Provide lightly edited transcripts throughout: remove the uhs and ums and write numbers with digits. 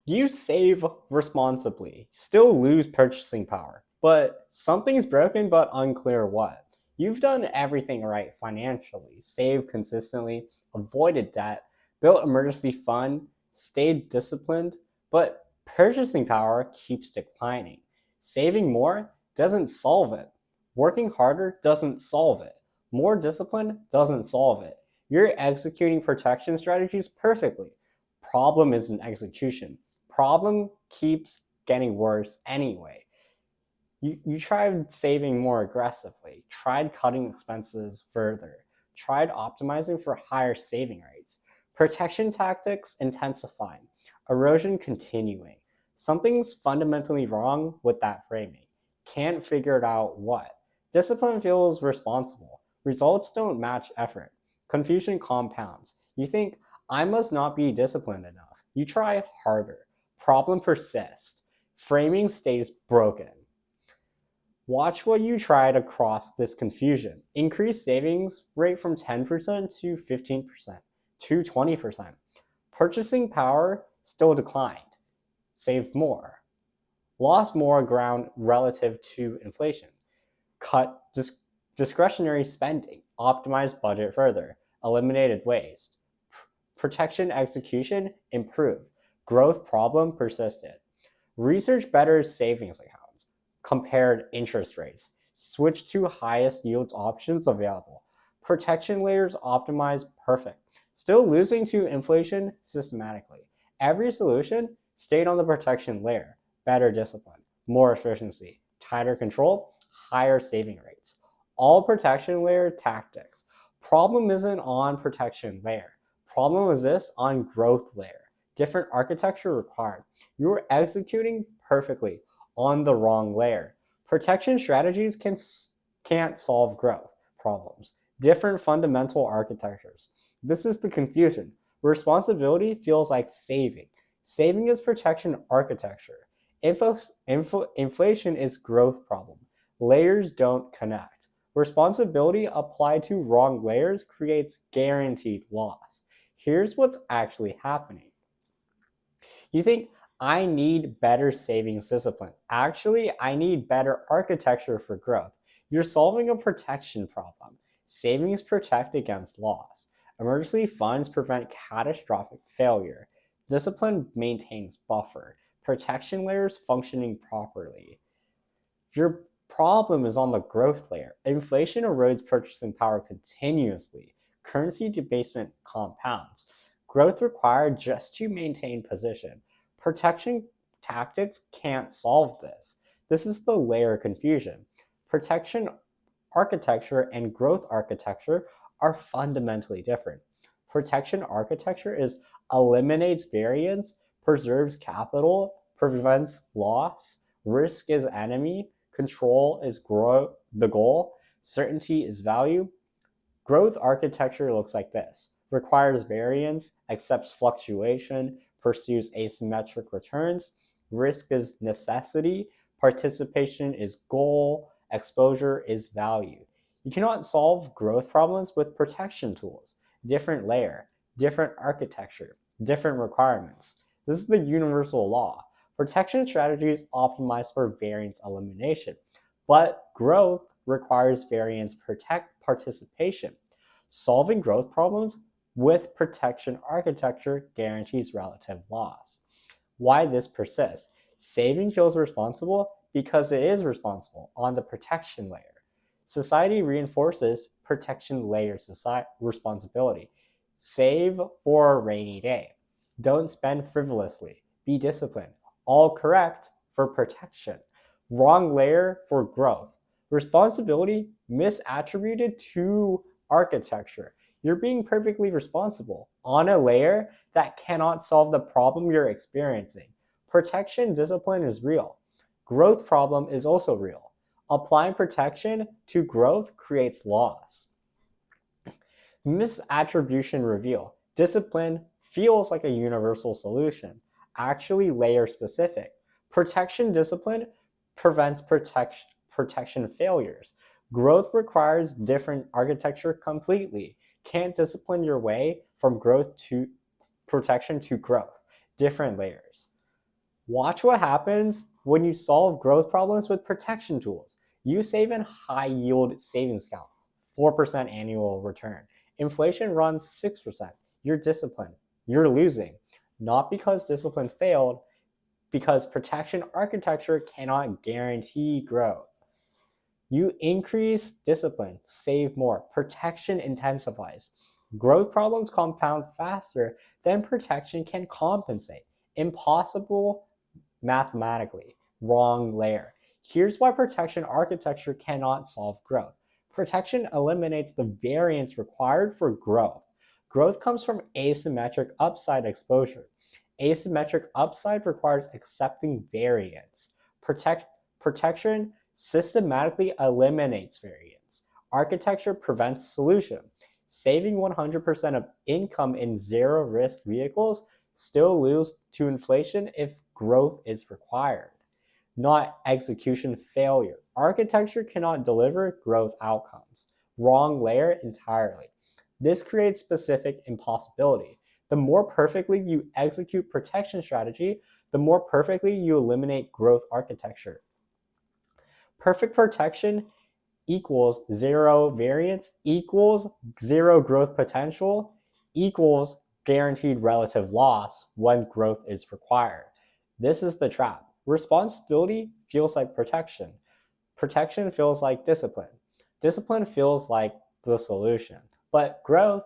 You save responsibly, still lose purchasing power, but something's broken but unclear what. You've done everything right financially, saved consistently, avoided debt, built emergency fund, stayed disciplined, but purchasing power keeps declining. Saving more doesn't solve it. Working harder doesn't solve it. More discipline doesn't solve it. You're executing protection strategies perfectly. Problem isn't execution. Problem keeps getting worse anyway. You tried saving more aggressively, tried cutting expenses further, tried optimizing for higher saving rates, protection tactics intensifying, erosion continuing. Something's fundamentally wrong with that framing. Can't figure it out what. Discipline feels responsible. Results don't match effort. Confusion compounds. You think, I must not be disciplined enough. You try harder. Problem persists. Framing stays broken. Watch what you tried across this confusion. Increase savings rate from 10% to 15% to 20%. Purchasing power still declined. Saved more. Lost more ground relative to inflation. Cut discretionary spending. Optimized budget further. Eliminated waste. Protection execution improved. Growth problem persisted. Research better savings accounts, compared interest rates, switched to highest yields options available. Protection layers optimized perfect, still losing to inflation systematically. Every solution stayed on the protection layer, better discipline, more efficiency, tighter control, higher saving rates. All protection layer tactics. Problem isn't on protection layer. Problem exists on growth layer. Different architecture required. You're executing perfectly on the wrong layer. Protection strategies can't solve growth problems. Different fundamental architectures. This is the confusion. Responsibility feels like saving. Saving is protection architecture. Inflation is growth problem. Layers don't connect. Responsibility applied to wrong layers creates guaranteed loss. Here's what's actually happening. You think, I need better savings discipline. Actually, I need better architecture for growth. You're solving a protection problem. Savings protect against loss. Emergency funds prevent catastrophic failure. Discipline maintains buffer. Protection layers functioning properly. Your problem is on the growth layer. Inflation erodes purchasing power continuously. Currency debasement compounds. Growth required just to maintain position. Protection tactics can't solve this. This is the layer confusion. Protection architecture and growth architecture are fundamentally different. Protection architecture is eliminates variance, preserves capital, prevents loss, risk is enemy, control is the goal, certainty is value. Growth architecture looks like this: requires variance, accepts fluctuation, pursues asymmetric returns. Risk is necessity, participation is goal, exposure is value. You cannot solve growth problems with protection tools. Different layer, different architecture, different requirements. This is the universal law. Protection strategies optimize for variance elimination, but growth requires variance protect participation. Solving growth problems with protection architecture guarantees relative loss. Why this persists? Saving feels responsible because it is responsible on the protection layer. Society reinforces protection layer responsibility. Save for a rainy day. Don't spend frivolously. Be disciplined. All correct for protection. Wrong layer for growth. Responsibility misattributed to architecture. You're being perfectly responsible on a layer that cannot solve the problem you're experiencing. Protection discipline is real. Growth problem is also real. Applying protection to growth creates loss. Misattribution reveal. Discipline feels like a universal solution, actually layer specific. Protection discipline prevents protection failures. Growth requires different architecture completely. Can't discipline your way from growth to protection to growth. Different layers. Watch what happens when you solve growth problems with protection tools. You save in high yield savings account, 4% annual return. Inflation runs 6%. You're disciplined. You're losing. Not because discipline failed, because protection architecture cannot guarantee growth. You increase discipline, save more. Protection intensifies. Growth problems compound faster than protection can compensate. Impossible mathematically. Wrong layer. Here's why protection architecture cannot solve growth. Protection eliminates the variance required for growth. Growth comes from asymmetric upside exposure. Asymmetric upside requires accepting variance. Protection systematically eliminates variance. Architecture prevents solution. Saving 100% of income in zero risk vehicles still lose to inflation if growth is required, not execution failure. Architecture cannot deliver growth outcomes. Wrong layer entirely. This creates specific impossibility. The more perfectly you execute protection strategy, the more perfectly you eliminate growth architecture. Perfect protection equals zero variance equals zero growth potential equals guaranteed relative loss when growth is required. This is the trap. Responsibility feels like protection. Protection feels like discipline. Discipline feels like the solution. But growth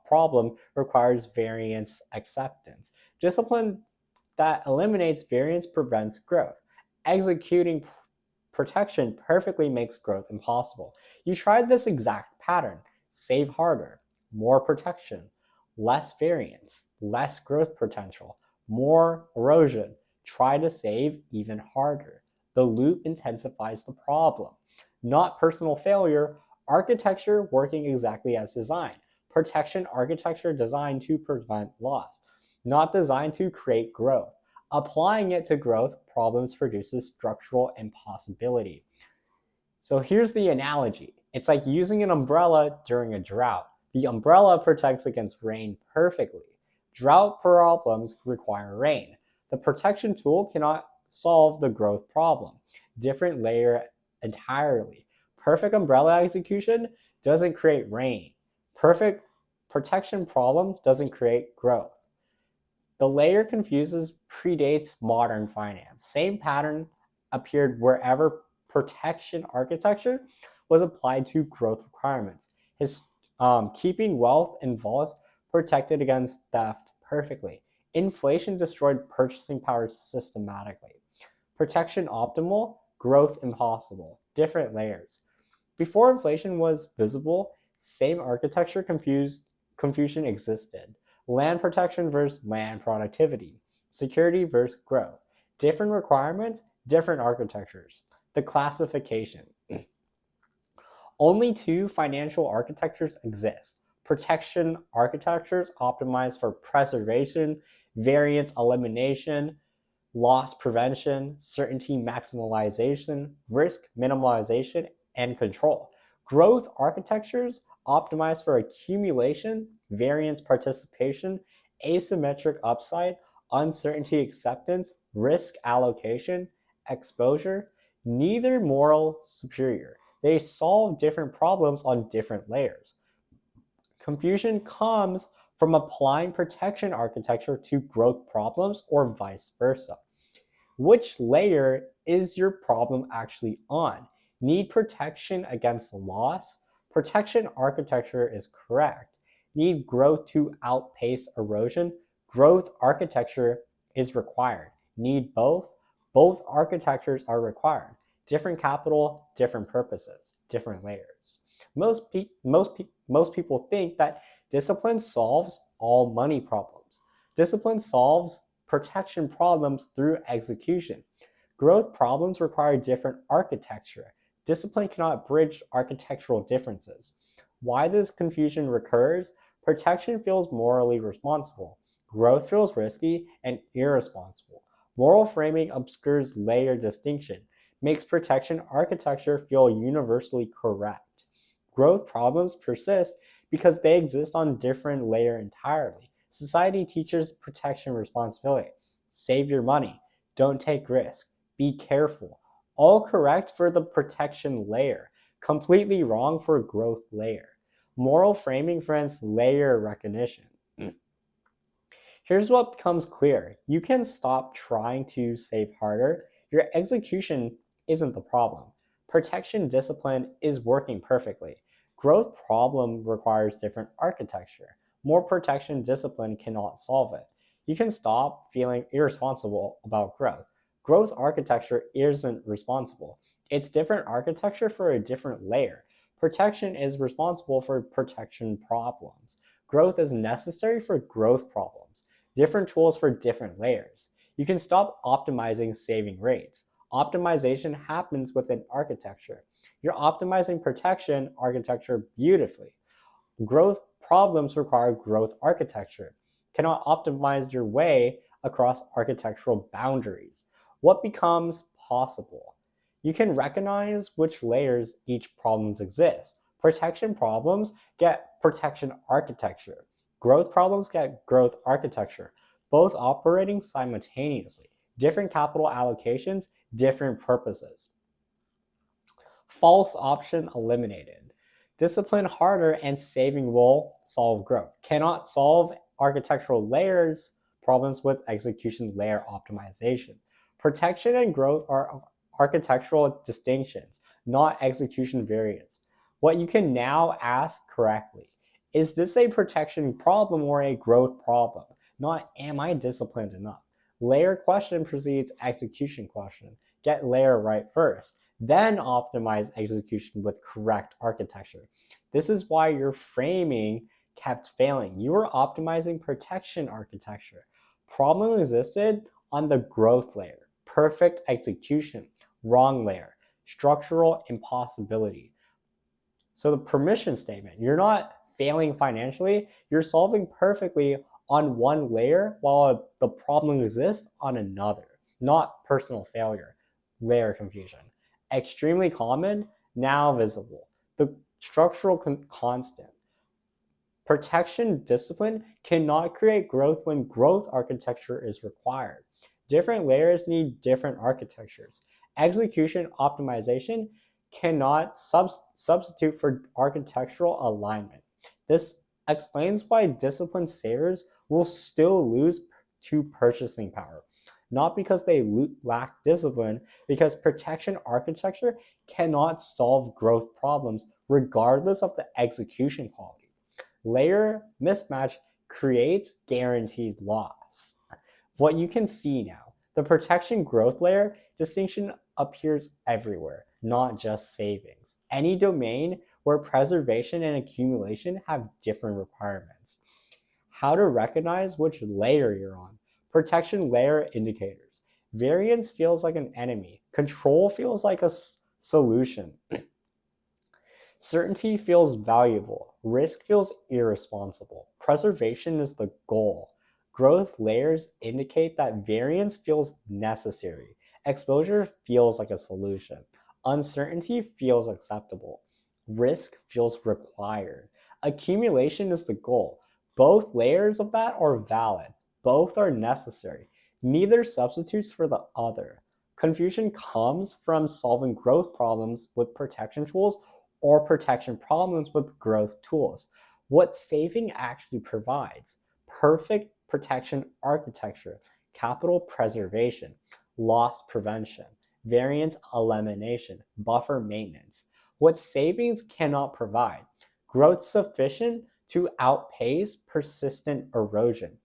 problem requires variance acceptance. Discipline that eliminates variance prevents growth. Executing protection perfectly makes growth impossible. You tried this exact pattern. Save harder, more protection, less variance, less growth potential, more erosion. Try to save even harder. The loop intensifies the problem. Not personal failure, architecture working exactly as designed. Protection architecture designed to prevent loss, not designed to create growth. Applying it to growth problems produces structural impossibility. So here's the analogy. It's like using an umbrella during a drought. The umbrella protects against rain perfectly. Drought problems require rain. The protection tool cannot solve the growth problem. Different layer entirely. Perfect umbrella execution doesn't create rain. Perfect protection problem doesn't create growth. The layer confuses predates modern finance. Same pattern appeared wherever protection architecture was applied to growth requirements. Keeping wealth and vaults protected against theft perfectly. Inflation destroyed purchasing power systematically. Protection optimal, growth impossible. Different layers. Before inflation was visible, same architecture confusion existed. Land protection versus land productivity, security versus growth. Different requirements, different architectures. The classification. Only two financial architectures exist. Protection architectures optimized for preservation, variance elimination, loss prevention, certainty maximization, risk minimalization, and control. Growth architectures optimize for accumulation, variance participation, asymmetric upside, uncertainty acceptance, risk allocation, exposure. Neither moral superior. They solve different problems on different layers. Confusion comes from applying protection architecture to growth problems or vice versa. Which layer is your problem actually on? Need protection against loss? Protection architecture is correct. Need growth to outpace erosion? Growth architecture is required. Need both? Both architectures are required. Different capital, different purposes, different layers. Most people think that discipline solves all money problems. Discipline solves protection problems through execution. Growth problems require different architecture. Discipline cannot bridge architectural differences. Why this confusion recurs? Protection feels morally responsible. Growth feels risky and irresponsible. Moral framing obscures layer distinction, makes protection architecture feel universally correct. Growth problems persist because they exist on different layer entirely. Society teaches protection responsibility. Save your money. don't take risk, be careful. All correct for the protection layer, completely wrong for growth layer. Moral framing prevents layer recognition. Here's what becomes clear. You can stop trying to save harder. Your execution isn't the problem. Protection discipline is working perfectly. Growth problem requires different architecture. More protection discipline cannot solve it. You can stop feeling irresponsible about growth. Growth architecture isn't responsible. It's different architecture for a different layer. Protection is responsible for protection problems. Growth is necessary for growth problems. Different tools for different layers. You can stop optimizing saving rates. Optimization happens within architecture. You're optimizing protection architecture beautifully. Growth problems require growth architecture. Cannot optimize your way across architectural boundaries. What becomes possible? You can recognize which layers each problems exist. Protection problems get protection architecture. Growth problems get growth architecture, both operating simultaneously. Different capital allocations, different purposes. False option eliminated. Discipline harder and saving will solve growth. Cannot solve architectural layers problems with execution layer optimization. Protection and growth are architectural distinctions, not execution variants. What you can now ask correctly: is this a protection problem or a growth problem? Not am I disciplined enough? Layer question precedes execution question. Get layer right first, then optimize execution with correct architecture. This is why your framing kept failing. You were optimizing protection architecture. Problem existed on the growth layer. Perfect execution, wrong layer. Structural impossibility. So the permission statement, you're not failing financially, you're solving perfectly on one layer while the problem exists on another. Not personal failure, layer confusion. Extremely common, now visible. The structural constant. Protection discipline cannot create growth when growth architecture is required. Different layers need different architectures. Execution optimization cannot substitute for architectural alignment. This explains why disciplined savers will still lose to purchasing power. Not because they lack discipline, because protection architecture cannot solve growth problems regardless of the execution quality. Layer mismatch creates guaranteed loss. What you can see now, the protection growth layer distinction appears everywhere, not just savings. Any domain where preservation and accumulation have different requirements. How to recognize which layer you're on. Protection layer indicators. Variance feels like an enemy. Control feels like a solution. Certainty feels valuable. Risk feels irresponsible. Preservation is the goal. Growth layers indicate that variance feels necessary. Exposure feels like a solution. Uncertainty feels acceptable. Risk feels required. Accumulation is the goal. Both layers of that are valid. Both are necessary. Neither substitutes for the other. Confusion comes from solving growth problems with protection tools or protection problems with growth tools. What saving actually provides: perfect protection architecture, capital preservation, loss prevention, variance elimination, buffer maintenance. What savings cannot provide: growth sufficient to outpace persistent erosion,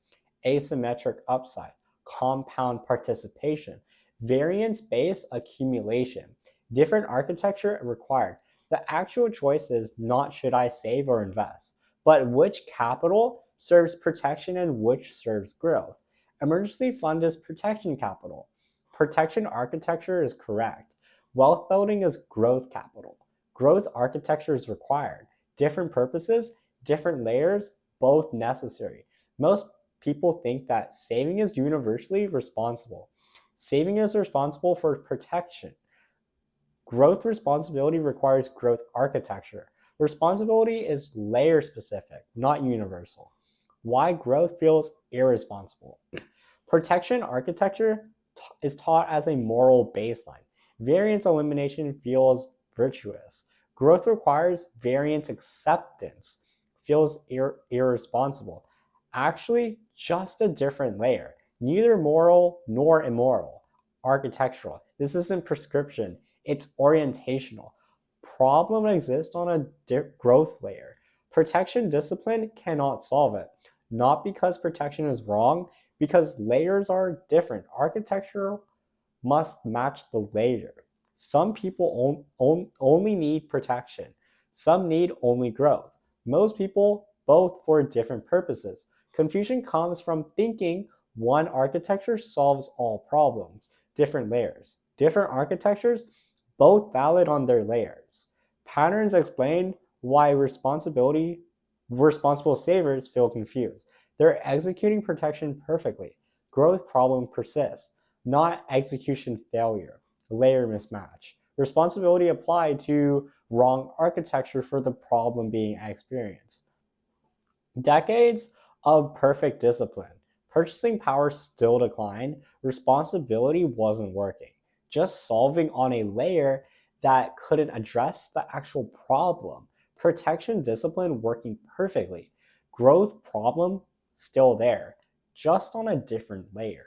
asymmetric upside, compound participation, variance-based accumulation. Different architecture required. The actual choice is not should I save or invest, but which capital serves protection and which serves growth. Emergency fund is protection capital. Protection architecture is correct. Wealth building is growth capital. Growth architecture is required. Different purposes, different layers, both necessary. Most people think that saving is universally responsible. Saving is responsible for protection. Growth responsibility requires growth architecture. Responsibility is layer specific, not universal. Why growth feels irresponsible. Protection architecture is taught as a moral baseline. Variance elimination feels virtuous. Growth requires variance acceptance, feels irresponsible. Actually, just a different layer, neither moral nor immoral. Architectural. This isn't prescription, it's orientational. Problem exists on a growth layer. Protection discipline cannot solve it. Not because protection is wrong, because layers are different. Architecture must match the layer. Some people only need protection. Some need only growth. Most people both for different purposes. Confusion comes from thinking one architecture solves all problems. Different layers. Different architectures, both valid on their layers. Patterns explain why responsible savers feel confused. They're executing protection perfectly. Growth problem persists, not execution failure. Layer mismatch. Responsibility applied to wrong architecture for the problem being experienced. Decades of perfect discipline. Purchasing power still declined. Responsibility wasn't working. Just solving on a layer that couldn't address the actual problem. Protection discipline working perfectly. Growth problem still there, just on a different layer.